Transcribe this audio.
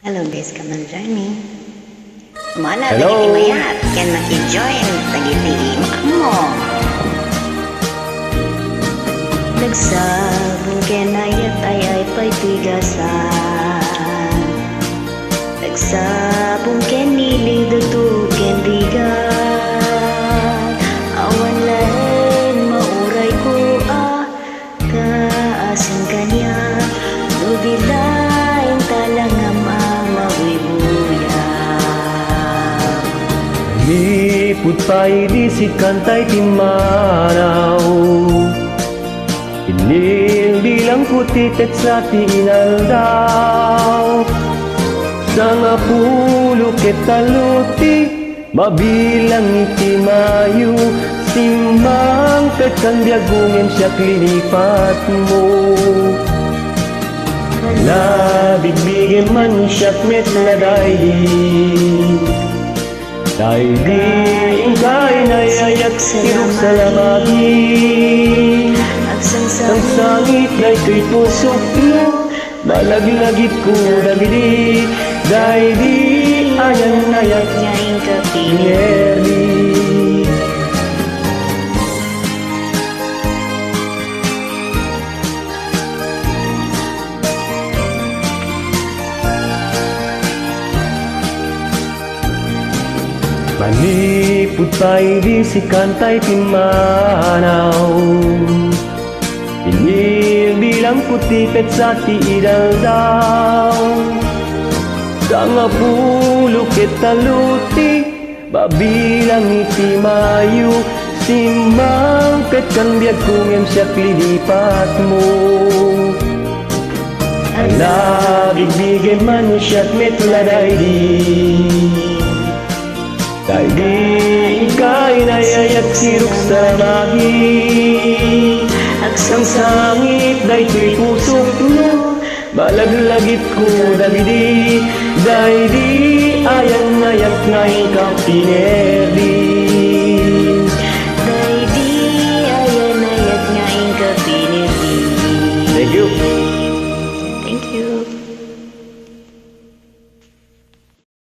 Hello guys, come and join me. Mana Hello. tagiti mayat, can maki-join tagiti mo. Nagsabong kenayat ay pa'y tigasan. Nagsabong keniling dutu kendigan. Awan lain mauray ko kaasan kanya. Nubilain talang Lipud pa'y disikan ta'y timanaw. Ining bilang putitet sa tinaldaw. Sa nga pulo ketaluti, mabilang iti mayu. Simang petang diagungin siya klinipat mo. Nabigbigin man siya met na dahi. Dahil di ingkay nayayak sirok sa lamagi. Ang sangit na ito'y pusok mo, malaglagit ko dagidi. Dahil di ayan nayak nyaing kapili. Manipud pa'y disikan ta'y timanaw. Inil bilang putipet sa tiidaldaw. Sa nga pulo ketaluti, babilang iti mayu. Simang petang biag kungem siya klilipat mo. Alabigbigay man siya't metladay di. Dahil di ika'y nayayak sirok sa magi. Ang sangit na ito'y pusok mo, malaglagit ko dagidi. Dahil di ayan nayak na ikaw pinel.